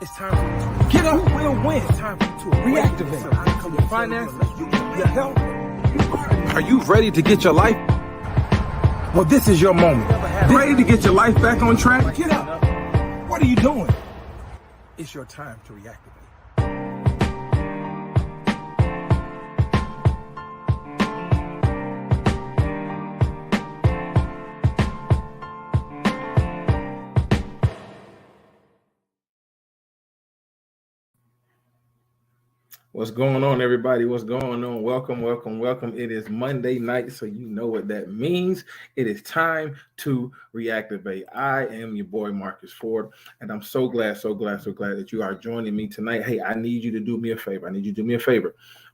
It's time for you to get up. You will win. It's time for you to reactivate your finances, your health. Are you ready to get your life? Well, this is your moment. Ready to get your life back on track? Get up. What are you doing? It's your time to reactivate. What's going on, everybody? What's going on? Welcome. It is Monday night, so you know what that means. It is time to reactivate. I am your boy, Marques Ford, and I'm so glad that you are joining me tonight. Hey, I need you to do me a favor.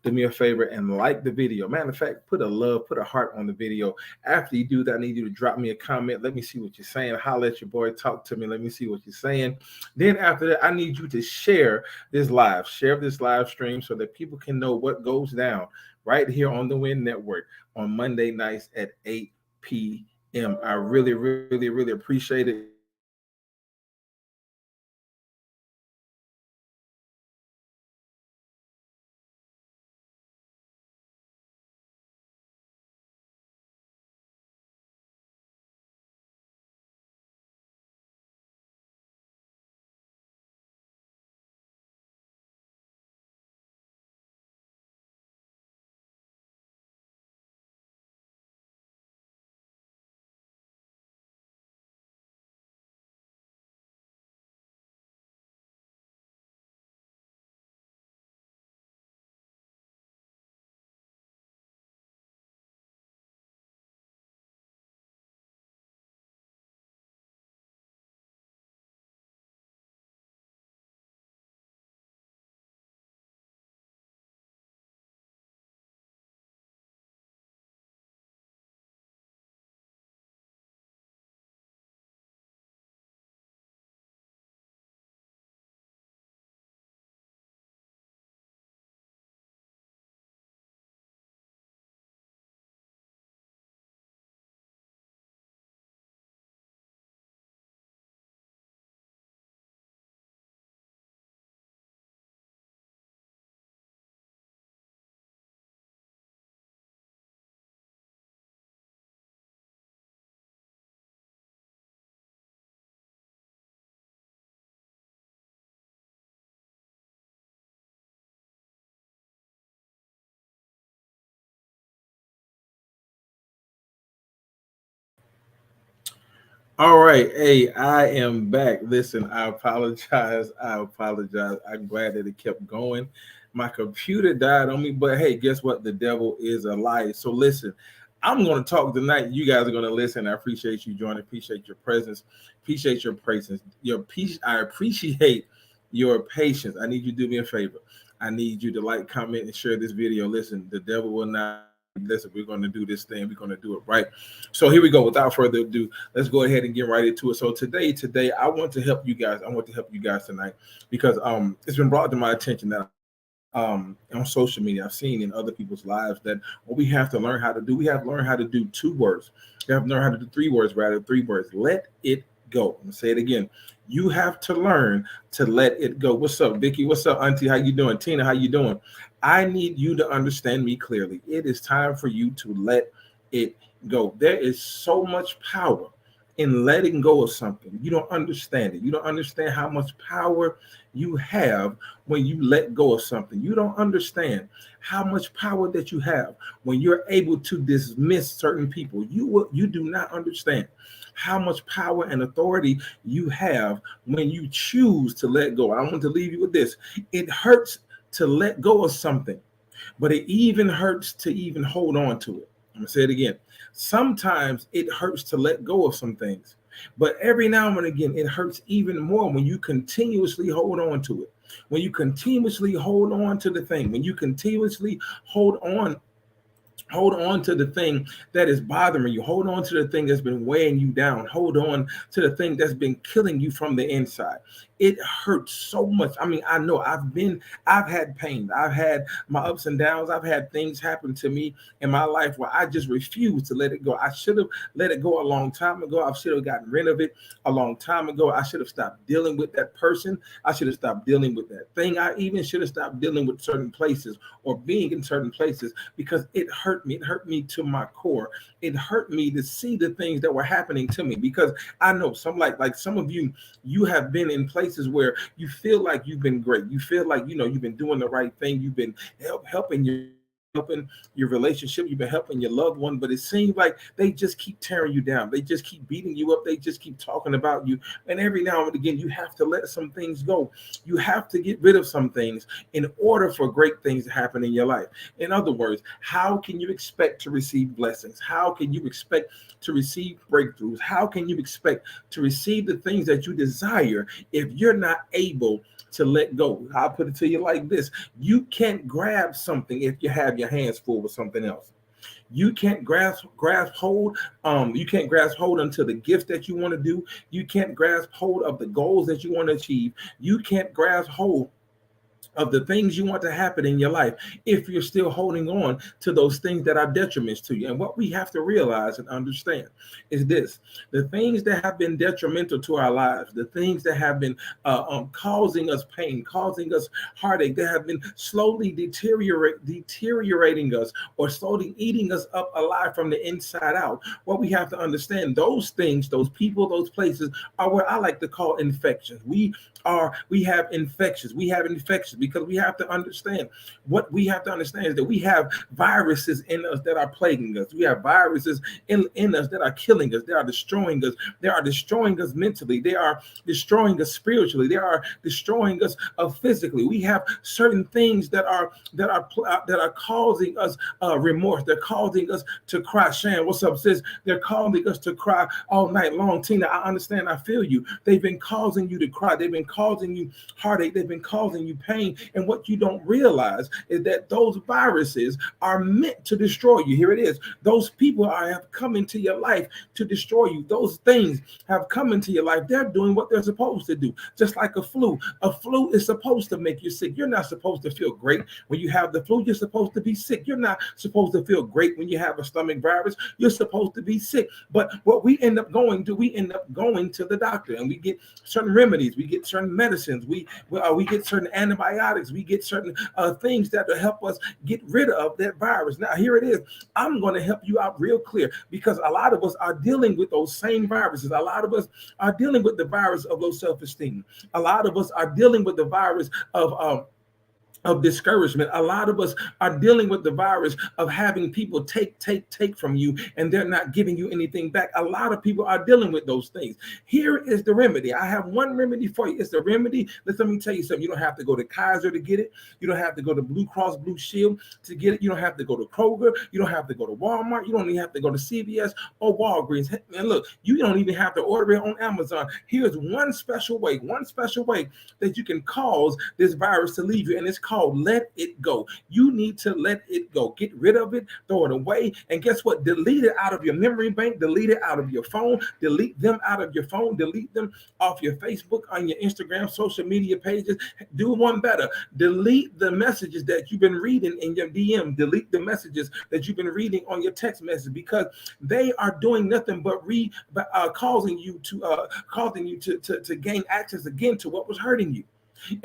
Do me a favor and like the video. Matter of fact, put a heart on the video. After you do that, I need you to drop me a comment. Let me see what you're saying. Holler at your boy. Talk to me. Let me see what you're saying. Then after that, I need you to share this live stream so that people can know what goes down right here on the Win Network on Monday nights at 8 p.m. I really appreciate it. All right. Hey, I am back. Listen, I apologize. I'm glad that it kept going. My computer died on me, but hey, guess what? The devil is a liar. So listen, I'm going to talk tonight. You guys are going to listen. I appreciate you joining. Appreciate your presence. Appreciate your presence. I appreciate your patience. I need you to do me a favor. I need you to like, comment, and share this video. Listen, the devil will not. Listen, we're going to do this thing. We're going to do it right. So here we go. Without further ado, let's go ahead and get right into it. So today, I want to help you guys. Tonight because it's been brought to my attention that on social media, I've seen in other people's lives that what we have to learn how to do, we have to learn how to do 2 words. We have to learn how to do 3 words, rather 3 words. Let it go. I'm gonna say it again. You have to learn to let it go. What's up, Vicky? What's up, Auntie? How you doing? Tina, how you doing? I need you to understand me clearly. It is time for you to let it go. There is so much power in letting go of something. You don't understand it. You don't understand how much power you have when you let go of something. You don't understand how much power that you have when you're able to dismiss certain people. You do not understand how much power and authority you have when you choose to let go. I want to leave you with this. It hurts to let go of something, but it even hurts to even hold on to it. I'm gonna say it again. Sometimes it hurts to let go of some things, but every now and again, it hurts even more when you continuously hold on to it. When you continuously hold on to the thing, when you continuously hold on Hold on to the thing that is bothering you. Hold on to the thing that's been weighing you down. Hold on to the thing that's been killing you from the inside. It hurts so much. I mean, I know I've had pain. I've had my ups and downs. I've had things happen to me in my life where I just refuse to let it go. I should have let it go a long time ago. I should have gotten rid of it a long time ago. I should have stopped dealing with that person. I should have stopped dealing with that thing. I even should have stopped dealing with certain places or being in certain places because it hurt me. It hurt me to my core. It hurt me to see the things that were happening to me because I know some like some of you, you have been in places where you feel like you've been great. You feel like, you've been doing the right thing. You've been helping your relationship, you've been helping your loved one, but it seems like they just keep tearing you down. They just keep beating you up. They just keep talking about you. And every now and again, you have to let some things go. You have to get rid of some things in order for great things to happen in your life. In other words, how can you expect to receive blessings? How can you expect to receive breakthroughs? How can you expect to receive the things that you desire if you're not able to let go? I'll put it to you like this. You can't grab something if you have your hands full with something else. You can't grasp hold. You can't grasp hold unto the gifts that you want to do. You can't grasp hold of the goals that you want to achieve. You can't grasp hold of the things you want to happen in your life if you're still holding on to those things that are detriments to you. And what we have to realize and understand is this: the things that have been detrimental to our lives, the things that have been causing us pain, causing us heartache, that have been slowly deteriorating us or slowly eating us up alive from the inside out. What we have to understand, those things, those people, those places are what I like to call infections. We have infections. We have infections because we have to understand, what we have to understand is that we have viruses in us that are plaguing us. We have viruses in us that are killing us. They are destroying us. They are destroying us mentally. They are destroying us spiritually. They are destroying us physically. We have certain things that are causing us remorse. They're causing us to cry. Shan, what's up, sis? They're causing us to cry all night long. Tina, I understand. I feel you. They've been causing you to cry. They've been causing you heartache. They've been causing you pain. And what you don't realize is that those viruses are meant to destroy you. Here it is. Those people have come into your life to destroy you. Those things have come into your life. They're doing what they're supposed to do. Just like a flu. A flu is supposed to make you sick. You're not supposed to feel great when you have the flu. You're supposed to be sick. You're not supposed to feel great when you have a stomach virus. You're supposed to be sick. But what we end up going to, we end up going to the doctor and we get certain remedies. We get certain medicines. We get certain antibiotics. We get certain things that will help us get rid of that virus. Now, here it is. I'm going to help you out real clear because a lot of us are dealing with those same viruses. A lot of us are dealing with the virus of low self-esteem. A lot of us are dealing with the virus of discouragement. A lot of us are dealing with the virus of having people take from you and they're not giving you anything back. A lot of people are dealing with those things. Here is the remedy. I have one remedy for you. It's the remedy. Let me tell you something. You don't have to go to Kaiser to get it. You don't have to go to Blue Cross Blue Shield to get it. You don't have to go to Kroger. You don't have to go to Walmart. You don't even have to go to CVS or Walgreens. And look, you don't even have to order it on Amazon. Here's one special way that you can cause this virus to leave you, and it's called let it go. You need to let it go. Get rid of it, throw it away, and guess what? Delete it out of your memory bank, delete it out of your phone, delete them out of your phone, delete them off your Facebook, on your Instagram, social media pages. Do one better. Delete the messages that you've been reading in your DM. Delete the messages that you've been reading on your text message because they are doing nothing but causing you to gain access again to what was hurting you.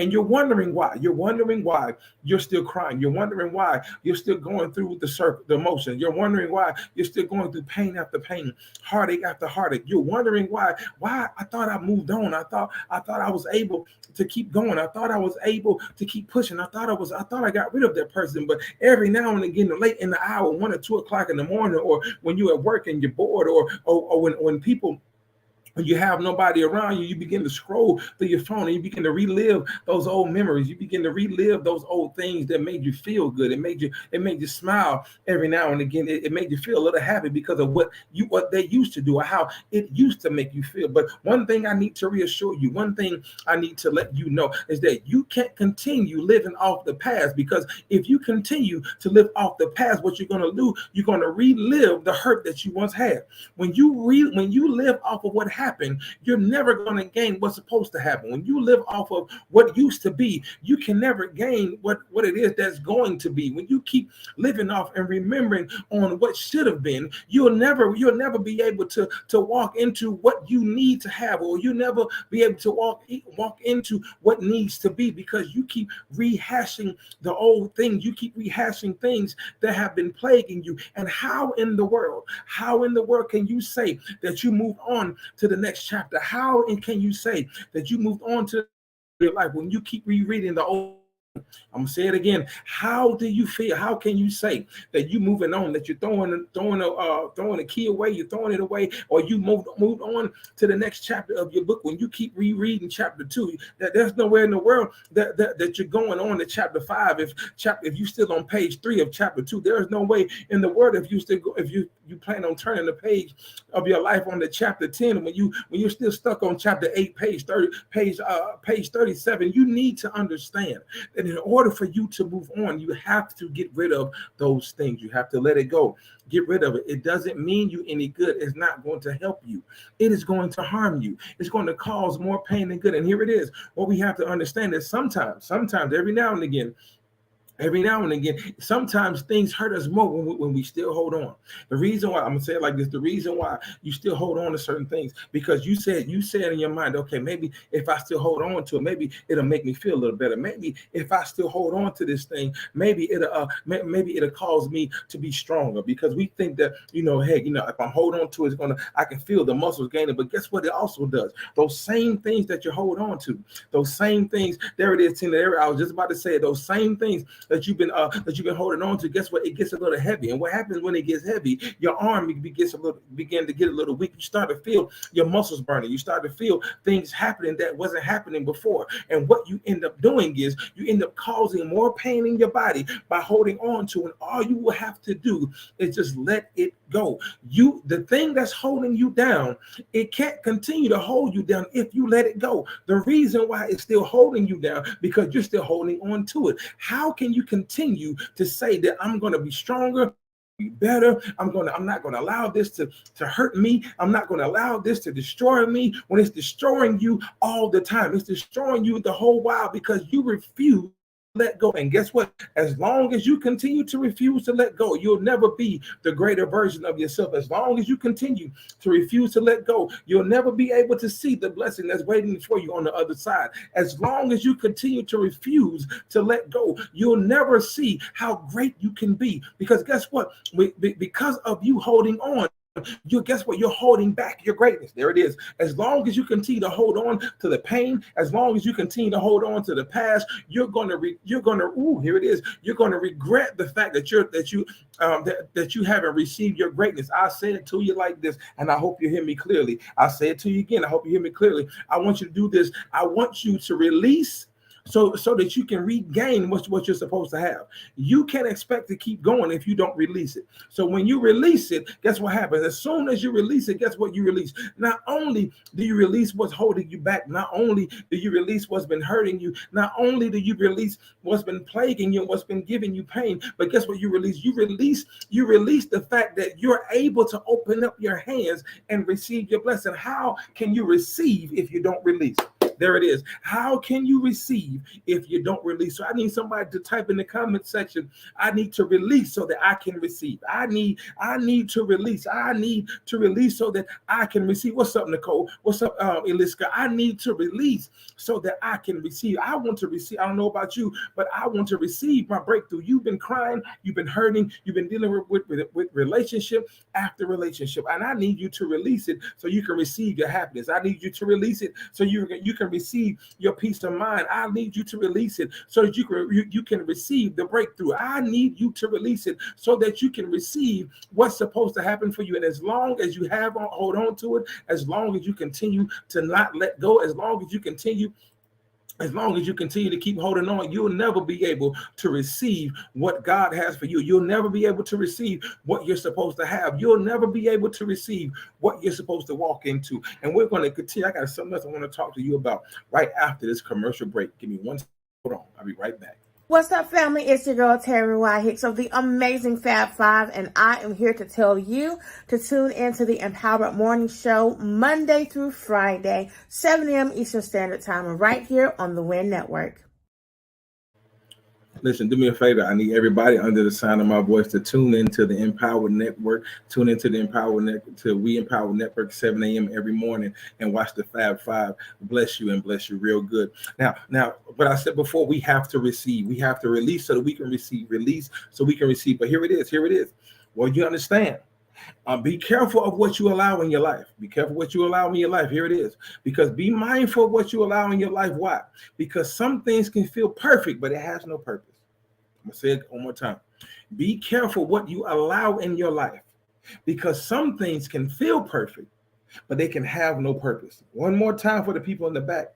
And you're wondering why. You're wondering why you're still crying. You're wondering why you're still going through the emotion. You're wondering why you're still going through pain after pain, heartache after heartache. You're wondering why I thought I moved on. I thought I was able to keep going. I thought I was able to keep pushing. I thought I got rid of that person. But every now and again, late in the hour, 1 or 2 o'clock in the morning, or when you're at work and you're bored, or when people when you have nobody around you, you begin to scroll through your phone and you begin to relive those old memories. You begin to relive those old things that made you feel good. It made you smile every now and again. It made you feel a little happy because of what they used to do or how it used to make you feel. But one thing I need to reassure you, one thing I need to let you know is that you can't continue living off the past, because if you continue to live off the past, what you're going to do, you're going to relive the hurt that you once had. When you live off of what happened, you're never going to gain what's supposed to happen. When you live off of what used to be, you can never gain what it is that's going to be. When you keep living off and remembering on what should have been, you'll never be able to walk into what you need to have, or you never be able to walk into what needs to be, because you keep rehashing the old things. You keep rehashing things that have been plaguing you. And how in the world can you say that you move on to the next chapter? How can you say that you moved on to your life when you keep rereading the old? I'm gonna say it again. How do you feel? How can you say that you moving on, that you're throwing a key away, you're throwing it away, or you moved on to the next chapter of your book when you keep rereading chapter 2? That there's nowhere in the world that you're going on to chapter 5. If you still on page 3 of chapter 2, there is no way in the world if you plan on turning the page of your life on to chapter 10 when you're still stuck on chapter 8, page 30, page 37. You need to understand that in order for you to move on, you have to get rid of those things. You have to let it go. Get rid of it. It doesn't mean you any good. It's not going to help you. It is going to harm you. It's going to cause more pain than good. And here it is. What we have to understand is sometimes, every now and again, sometimes things hurt us more when we still hold on. The reason why, I'm gonna say it like this, the reason why you still hold on to certain things, because you said in your mind, okay, maybe if I still hold on to it, maybe it'll make me feel a little better. Maybe if I still hold on to this thing, maybe it'll cause me to be stronger, because we think that, hey, if I'm holding on to it, I can feel the muscles gaining. But guess what it also does? Those same things that you hold on to, those same things, there it is, Tina, I was just about to say, those same things that you've been holding on to, guess what? It gets a little heavy. And what happens when it gets heavy? Your arm begin to get a little weak. You start to feel your muscles burning. You start to feel things happening that wasn't happening before. And what you end up doing is you end up causing more pain in your body by holding on to. And all you will have to do is just let it go. The thing that's holding you down, it can't continue to hold you down if you let it go. The reason why it's still holding you down, because you're still holding on to it. How can you continue to say that I'm going to be stronger, be better? I'm not going to allow this to hurt me. I'm not going to allow this to destroy me, when it's destroying you all the time. It's destroying you the whole while because you refuse let go. And guess what? As long as you continue to refuse to let go, you'll never be the greater version of yourself. As long as you continue to refuse to let go, you'll never be able to see the blessing that's waiting for you on the other side. As long as you continue to refuse to let go, you'll never see how great you can be. Because guess what? Because of you holding on, guess what? You're holding back your greatness. There it is. As long as you continue to hold on to the pain, as long as you continue to hold on to the past, you're gonna here it is. You're gonna regret the fact that you haven't received your greatness. I say it to you like this, and I hope you hear me clearly. I say it to you again. I hope you hear me clearly. I want you to do this. I want you to release, so that you can regain what you're supposed to have. You can't expect to keep going if you don't release it. So when you release it, guess what happens? As soon as you release it, guess what you release? Not only do you release what's holding you back, not only do you release what's been hurting you, not only do you release what's been plaguing you, what's been giving you pain, but guess what you release? You release the fact that you're able to open up your hands and receive your blessing. How can you receive if you don't release? There it is. How can you receive if you don't release? So I need somebody to type in the comment section, I need to release so that I can receive. I need to release. I need to release so that I can receive. What's up, Nicole? What's up, Eliska? I need to release so that I can receive. I want to receive. I don't know about you, but I want to receive my breakthrough. You've been crying. You've been hurting. You've been dealing with relationship after relationship. And I need you to release it so you can receive your happiness. I need you to release it so you can can receive your peace of mind. I need you to release it so that you can receive the breakthrough. I need you to release it so that you can receive what's supposed to happen for you. And as long as you hold on to it, as long as you continue to not let go, as long as you continue to keep holding on, you'll never be able to receive what God has for you. You'll never be able to receive what you're supposed to have. You'll never be able to receive what you're supposed to walk into. And we're going to continue. I got something else I want to talk to you about right after this commercial break. Give me one second. Hold on. I'll be right back. What's up, family? It's your girl, Terry Y. Hicks of the amazing Fab Five, and I am here to tell you to tune into the Empowered Morning Show Monday through Friday, 7 a.m. Eastern Standard Time, right here on the WIN Network. Listen, do me a favor. I need everybody under the sound of my voice to tune into the Empowered Network. Tune into the We Empower Network, 7 a.m. every morning, and watch the Fab Five. Bless you and bless you real good. Now, what I said before, we have to receive. We have to release so that we can receive. Release so we can receive. But here it is. Well, you understand. Be careful of what you allow in your life. Be careful what you allow in your life. Here it is. Because be mindful of what you allow in your life. Why? Because some things can feel perfect, but it has no purpose. I'm going to say it one more time. Be careful what you allow in your life. Because some things can feel perfect, but they can have no purpose. One more time for the people in the back.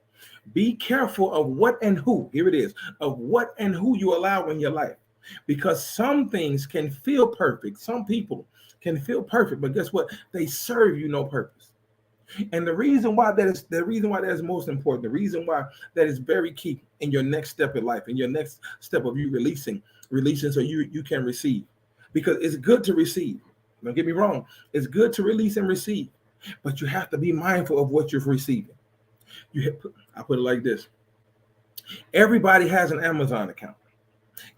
Be careful of what and who. Here it is. Of what and who you allow in your life. Because some things can feel perfect. Some people can feel perfect, but guess what? They serve you no purpose. And the reason why that is most important, the reason why that is very key in your next step in life, in your next step of you releasing so you can receive. Because it's good to receive. Don't get me wrong. It's good to release and receive, but you have to be mindful of what you're receiving. I put it like this. Everybody has an Amazon account.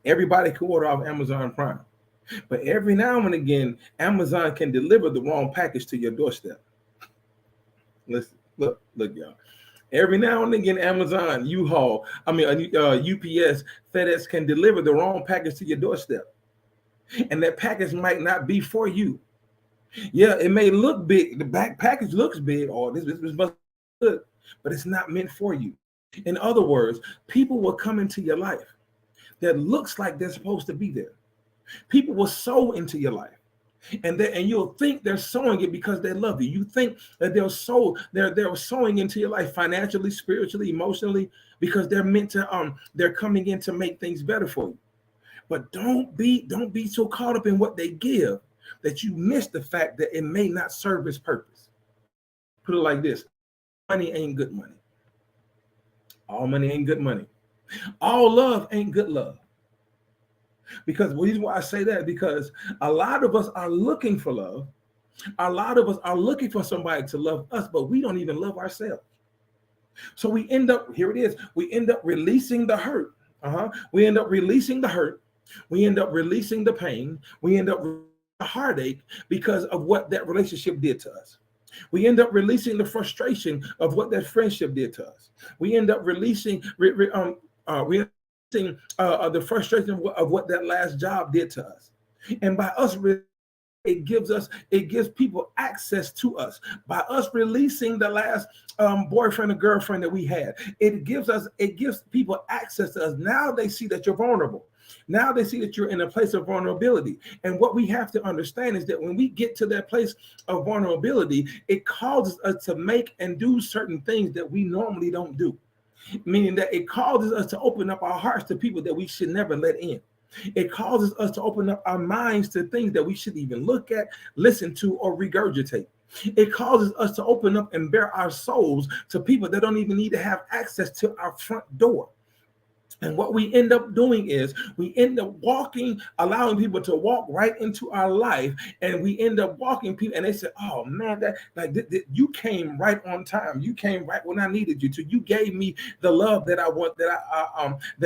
Everybody can order off Amazon Prime. But every now and again, Amazon can deliver the wrong package to your doorstep. Listen, look, y'all. Every now and again, Amazon, UPS, FedEx can deliver the wrong package to your doorstep. And that package might not be for you. Yeah, it may look big. The back package looks big. Oh, this must be good, but it's not meant for you. In other words, people will come into your life that looks like they're supposed to be there. People will sow into your life, and you'll think they're sowing it because they love you. You think that they're sowing into your life financially, spiritually, emotionally, because they're meant to they're coming in to make things better for you. But don't be so caught up in what they give that you miss the fact that it may not serve its purpose. Put it like this: money ain't good money. All money ain't good money. All love ain't good love. Because the reason why I say that, because a lot of us are looking for love. A lot of us are looking for somebody to love us, but we don't even love ourselves. So we end up releasing the hurt. We end up releasing the hurt. We end up releasing the pain. We end up the heartache because of what that relationship did to us. We end up releasing the frustration of what that friendship did to us. We end up releasing the frustration of what that last job did to us. And by us, it gives people access to us. By us releasing the last boyfriend or girlfriend that we had, it gives people access to us. Now they see that you're vulnerable. Now they see that you're in a place of vulnerability. And what we have to understand is that when we get to that place of vulnerability, it causes us to make and do certain things that we normally don't do. Meaning that it causes us to open up our hearts to people that we should never let in. It causes us to open up our minds to things that we shouldn't even look at, listen to, or regurgitate. It causes us to open up and bare our souls to people that don't even need to have access to our front door. And what we end up doing is we end up allowing people to walk right into our life, and we end up walking people, and they say, "Oh man, you came right on time. You came right when I needed you to. You gave me the love that I want, that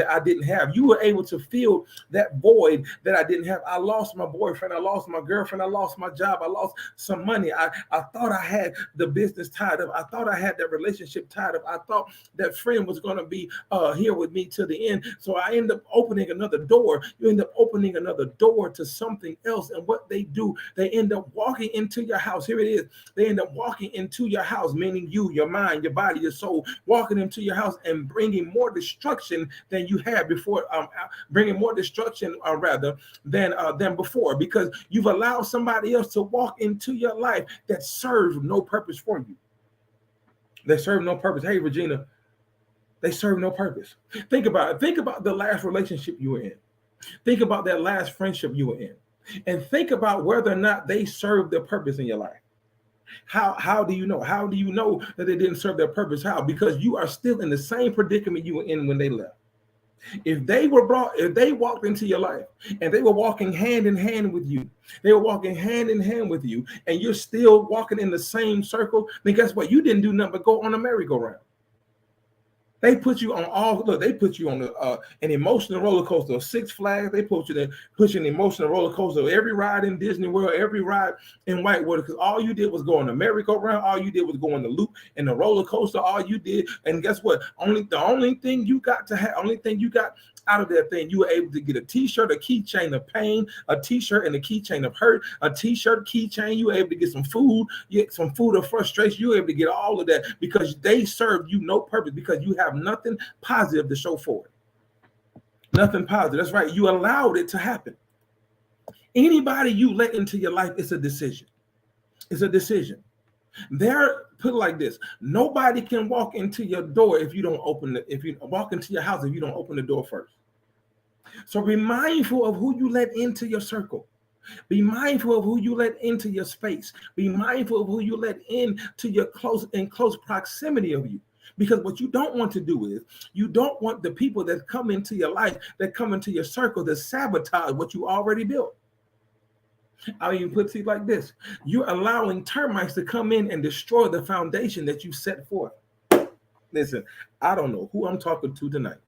I didn't have. You were able to fill that void that I didn't have. I lost my boyfriend. I lost my girlfriend. I lost my job. I lost some money. I thought I had the business tied up. I thought I had that relationship tied up. I thought that friend was going to be here with me to the the end. So I end up opening another door. You end up opening another door to something else. And what they do, they end up walking into your house. Here it is. They end up walking into your house, meaning you, your mind, your body, your soul, walking into your house and bringing more destruction than you had before, bringing more destruction rather than before, because you've allowed somebody else to walk into your life that serves no purpose for you. They serve no purpose. Hey, Regina, they serve no purpose. Think about it. Think about the last relationship you were in. Think about that last friendship you were in. And think about whether or not they served their purpose in your life. How do you know? How do you know that they didn't serve their purpose? How? Because you are still in the same predicament you were in when they left. If they walked into your life and they were walking hand in hand with you, and you're still walking in the same circle, then guess what? You didn't do nothing but go on a merry-go-round. They put you on they put you on an emotional roller coaster of Six Flags. They put you an emotional roller coaster of every ride in Disney World, every ride in Whitewater, because all you did was go on the merry-go-round. All you did was go on the loop and the roller coaster. All you did, and guess what? The only thing you got out of that thing, you were able to get a t-shirt, a keychain of pain, a t-shirt and a keychain of hurt, a t-shirt, keychain. You were able to get some food, of frustration. You were able to get all of that because they served you no purpose, because you have nothing positive to show for it. Nothing positive. That's right. You allowed it to happen. Anybody you let into your life, it's a decision. It's a decision. Put it like this: nobody can walk into your door if you don't open it. If you walk into your house, if you don't open the door first. So be mindful of who you let into your circle. Be mindful of who you let into your space. Be mindful of who you let into your close proximity of you. Because what you don't want to do is, you don't want the people that come into your life, that come into your circle, to sabotage what you already built. I'll even put it like this: you're allowing termites to come in and destroy the foundation that you set forth. Listen, I don't know who I'm talking to tonight,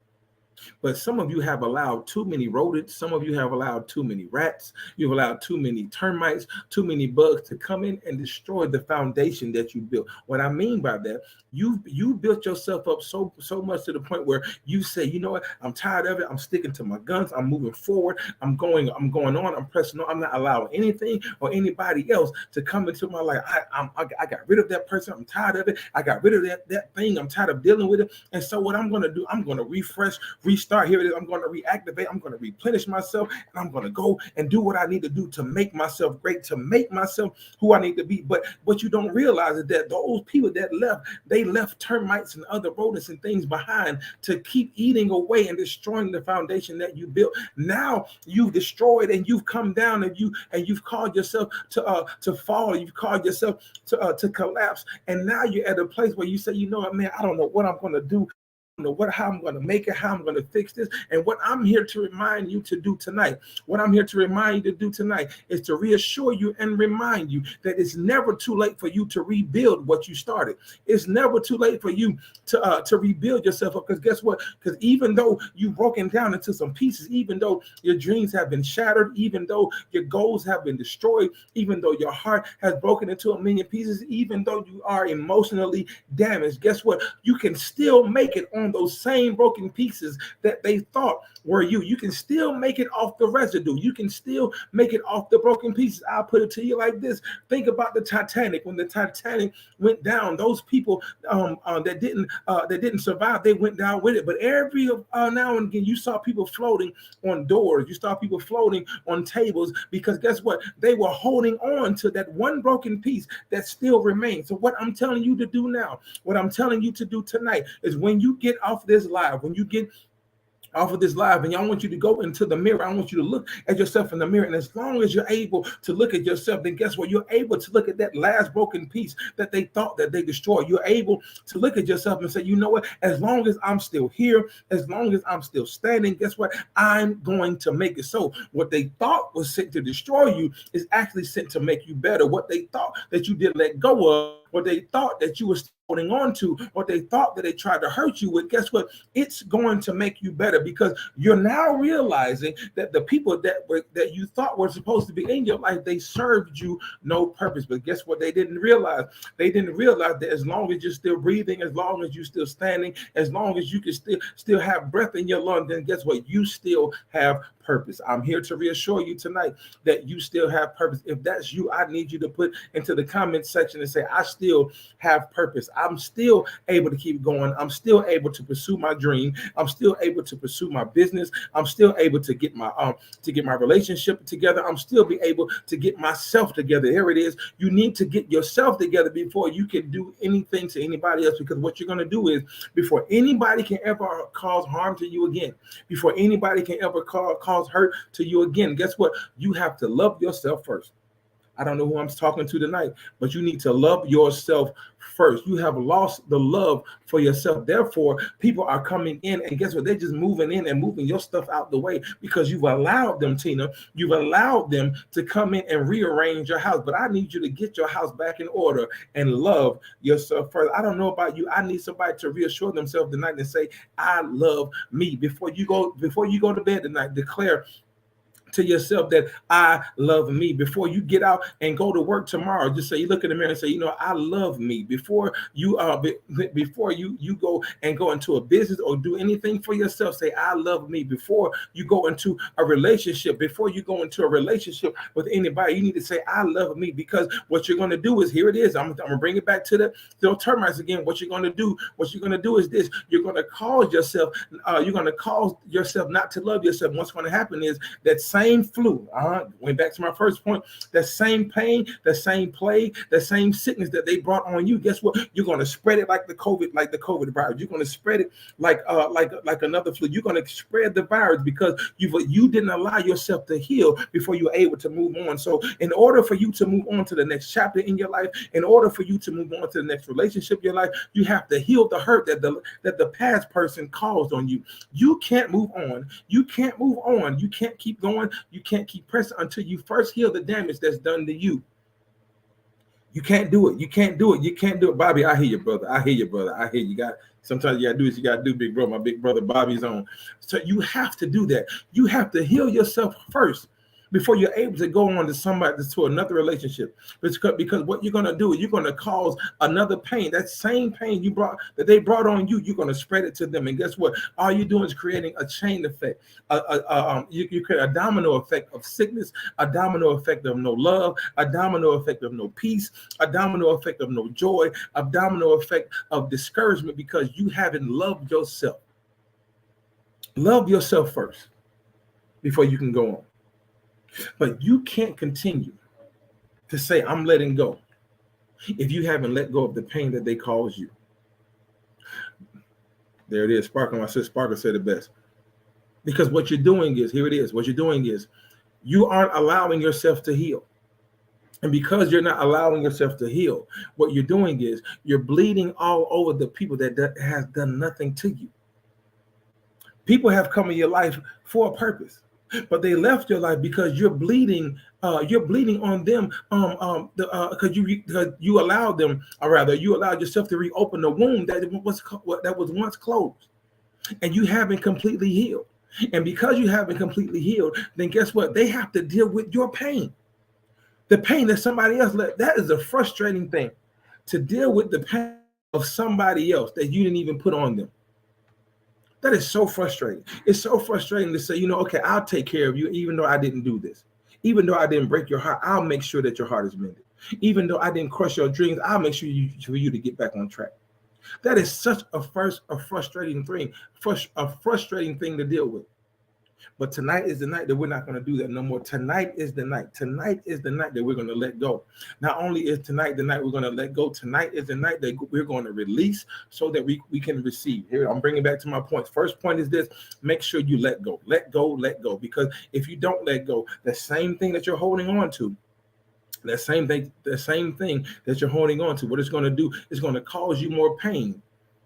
but some of you have allowed too many rodents. Some of you have allowed too many rats. You've allowed too many termites, too many bugs to come in and destroy the foundation that you built. What I mean by that, you built yourself up so much to the point where you say, you know what, I'm tired of it. I'm sticking to my guns. I'm moving forward. I'm going on. I'm pressing on. I'm not allowing anything or anybody else to come into my life. I got rid of that person. I'm tired of it. I got rid of that thing. I'm tired of dealing with it. And so what I'm going to do, I'm going to restart. Here it is. I'm going to reactivate. I'm going to replenish myself, and I'm going to go and do what I need to do to make myself great, to make myself who I need to be. But what you don't realize is that those people that left, they left termites and other rodents and things behind to keep eating away and destroying the foundation that you built. Now you've destroyed and you've come down and you've called yourself to fall. You've called yourself to collapse. And now you're at a place where you say, you know what, man, I don't know what I'm going to do. How I'm going to make it, how I'm going to fix this. And what I'm here to remind you to do tonight, is to reassure you and remind you that it's never too late for you to rebuild what you started. It's never too late for you to rebuild yourself up, because guess what? Because even though you've broken down into some pieces, even though your dreams have been shattered, even though your goals have been destroyed, even though your heart has broken into a million pieces, even though you are emotionally damaged, guess what? You can still make it on those same broken pieces that they thought were you. You can still make it off the residue. You can still make it off the broken pieces. I'll put it to you like this. Think about the Titanic. When the Titanic went down, those people that didn't survive, they went down with it. But every now and again, you saw people floating on doors. You saw people floating on tables, because guess what? They were holding on to that one broken piece that still remains. So what I'm telling you to do now, what I'm telling you to do tonight, is when you get off this live, and I want you to go into the mirror. I want you to look at yourself in the mirror. And as long as you're able to look at yourself, then guess what? You're able to look at that last broken piece that they thought that they destroyed. You're able to look at yourself and say, you know what? As long as I'm still here, as long as I'm still standing, guess what? I'm going to make it so. What they thought was sent to destroy you is actually sent to make you better. What they thought that you didn't let go of, what they thought that you were holding on to, what they thought that they tried to hurt you with, guess what? It's going to make you better, because you're now realizing that the people that you thought were supposed to be in your life, they served you no purpose. But guess what? They didn't realize. They didn't realize that as long as you're still breathing, as long as you're still standing, as long as you can still have breath in your lungs, then guess what? You still have purpose. I'm here to reassure you tonight that you still have purpose. If that's you, I need you to put into the comment section and say, I still have purpose. I'm still able to keep going. I'm still able to pursue my dream. I'm still able to pursue my business. I'm still able to get my relationship together. I'm still be able to get myself together. Here it is. You need to get yourself together before you can do anything to anybody else, because what you're going to do is, before anybody can ever cause harm to you again, before anybody can ever cause hurt to you again, guess what? You have to love yourself first. I don't know who I'm talking to tonight, but you need to love yourself first. You have lost the love for yourself. Therefore, people are coming in, and guess what? They're just moving in and moving your stuff out the way, because you've allowed them, Tina. You've allowed them to come in and rearrange your house. But I need you to get your house back in order and love yourself first. I don't know about you. I need somebody to reassure themselves tonight and say, I love me. Before you go to bed tonight, declare to yourself that I love me. Before you get out and go to work tomorrow, just say, you look in the mirror and say, you know, I love me. Before you go into a business or do anything for yourself, say, I love me. Before you go into a relationship, with anybody, you need to say, I love me, because what you're going to do is, here it is. I'm going to bring it back to the termites again. What you're going to do is this. You're going to cause yourself not to love yourself. What's going to happen is that same flu, went back to my first point, that same pain, the same plague, the same sickness that they brought on you, guess what? You're going to spread it like the COVID virus. You're going to spread it like another flu. You're going to spread the virus because you didn't allow yourself to heal before you were able to move on. So in order for you to move on to the next chapter in your life, in order for you to move on to the next relationship in your life, you have to heal the hurt that the past person caused on you. You can't move on. You can't move on. You can't keep going. You can't keep pressing until you first heal the damage that's done to you. You can't do it. You can't do it. You can't do it. Bobby, I hear you, brother. I hear you, brother. I hear you. Sometimes you gotta do what you gotta do, big bro. My big brother Bobby's on. So you have to do that. You have to heal yourself first before you're able to go on to another relationship. Because what you're gonna do is you're gonna cause another pain. That same pain that they brought on you, you're gonna spread it to them. And guess what? All you're doing is creating a chain effect. You create a domino effect of sickness, a domino effect of no love, a domino effect of no peace, a domino effect of no joy, a domino effect of discouragement, because you haven't loved yourself. Love yourself first before you can go on. But you can't continue to say, I'm letting go, if you haven't let go of the pain that they caused you. There it is. Sparkle. I said Sparkle said it best. Because what you're doing is, here it is. What you're doing is, you aren't allowing yourself to heal. And because you're not allowing yourself to heal, what you're doing is you're bleeding all over the people that has done nothing to you. People have come in your life for a purpose, but they left your life because you're bleeding. You're bleeding on them because you allowed them, or rather, you allowed yourself to reopen the wound that was once closed, and you haven't completely healed. And because you haven't completely healed, then guess what? They have to deal with your pain, the pain that somebody else left. That is a frustrating thing, to deal with the pain of somebody else that you didn't even put on them. That is so frustrating. It's so frustrating to say, okay, I'll take care of you, even though I didn't do this. Even though I didn't break your heart, I'll make sure that your heart is mended. Even though I didn't crush your dreams, I'll make sure for you to get back on track. That is such a frustrating thing, a frustrating thing to deal with. But tonight is the night that we're not going to do that no more. Tonight is the night. Tonight is the night that we're going to let go. Not only is tonight the night we're going to let go, tonight is the night that we're going to release so that we can receive. Here, I'm bringing back to my points. First point is this: make sure you let go. Let go, let go. Because if you don't let go, the same thing that you're holding on to, the same thing that you're holding on to, what it's going to do is going to cause you more pain,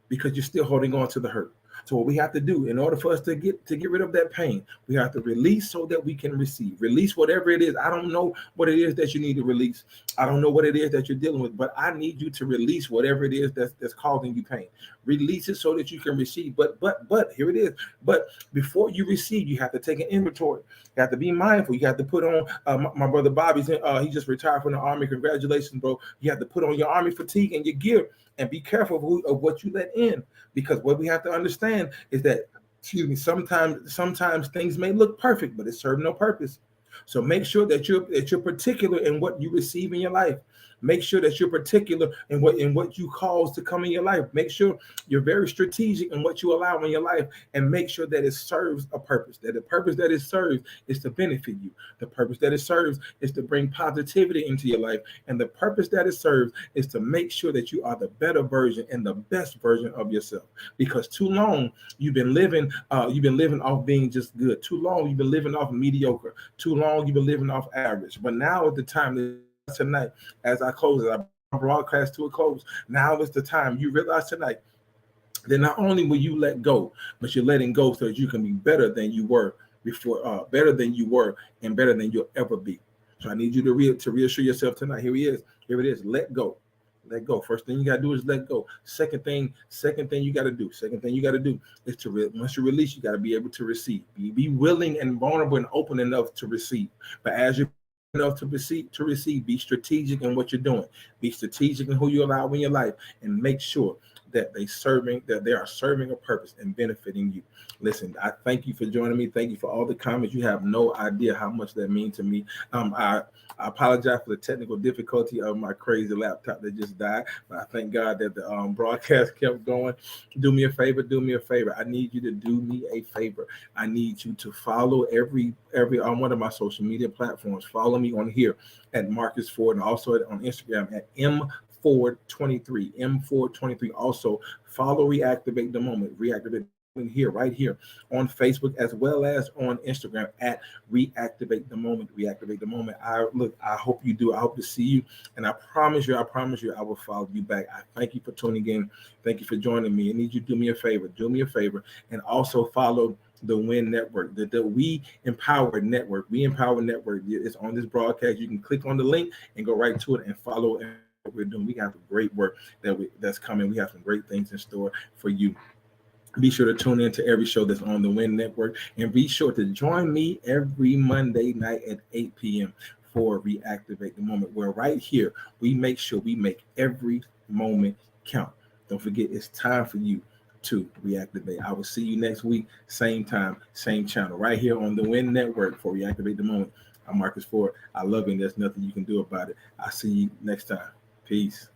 because you're still holding on to the hurt. So what we have to do in order for us to get rid of that pain, we have to release so that we can receive. Release whatever it is. I don't know what it is that you need to release. I don't know what it is that you're dealing with, but I need you to release whatever it is that's causing you pain. Release it so that you can receive. But here it is. But before you receive, you have to take an inventory. You have to be mindful. You have to put on. My brother Bobby's he just retired from the Army. Congratulations, bro. You have to put on your Army fatigue and your gear, and be careful of what you let in, because what we have to understand is that, excuse me, sometimes things may look perfect, but it serves no purpose. So make sure that you're particular in what you receive in your life. Make sure that you're particular in what you cause to come in your life. Make sure you're very strategic in what you allow in your life, and make sure that it serves a purpose. That the purpose that it serves is to benefit you. The purpose that it serves is to bring positivity into your life, and the purpose that it serves is to make sure that you are the better version and the best version of yourself. Because too long you've been living off being just good. Too long you've been living off mediocre. Too long you've been living off average. But now is the time that tonight, as I close it, I broadcast to a close. Now is the time. You realize tonight that not only will you let go, but you're letting go so that you can be better than you were before, better than you were, and better than you'll ever be. So I need you to reassure yourself tonight. Here he is. Here it is. Let go. Let go. First thing you gotta do is let go. Second thing you gotta do is once you release, you gotta be able to receive. Be willing and vulnerable and open enough to receive. But as you're enough to receive, be strategic in what you're doing. Be strategic in who you allow in your life, and make sure that they are serving a purpose and benefiting you. Listen, I thank you for joining me. Thank you for all the comments. You have no idea how much that means to me. I apologize for the technical difficulty of my crazy laptop that just died, but I thank God that the broadcast kept going. Do me a favor. I need you to do me a favor. I need you to follow every on one of my social media platforms. Follow me on here at Marques Ford, and also on Instagram at M423. Also follow Reactivate the Moment. Reactivate here, right here on Facebook, as well as on Instagram at Reactivate the Moment. Reactivate the Moment. I hope you do. I hope to see you, and I promise you, I will follow you back. I thank you for tuning in. Thank you for joining me. I need you to do me a favor, and also follow the WIN Network, the We Empower Network. We Empower Network is on this broadcast. You can click on the link and go right to it and follow what we're doing. We have great work that's coming. We have some great things in store for you. Be sure to tune in to every show that's on the WIN Network, and be sure to join me every Monday night at 8 p.m. for Reactivate the Moment, where right here we make sure we make every moment count. Don't forget, it's time for you to reactivate. I will see you next week, same time, same channel, right here on the WIN Network for Reactivate the Moment. I'm Marques Ford. I love you, and there's nothing you can do about it. I'll see you next time. Peace.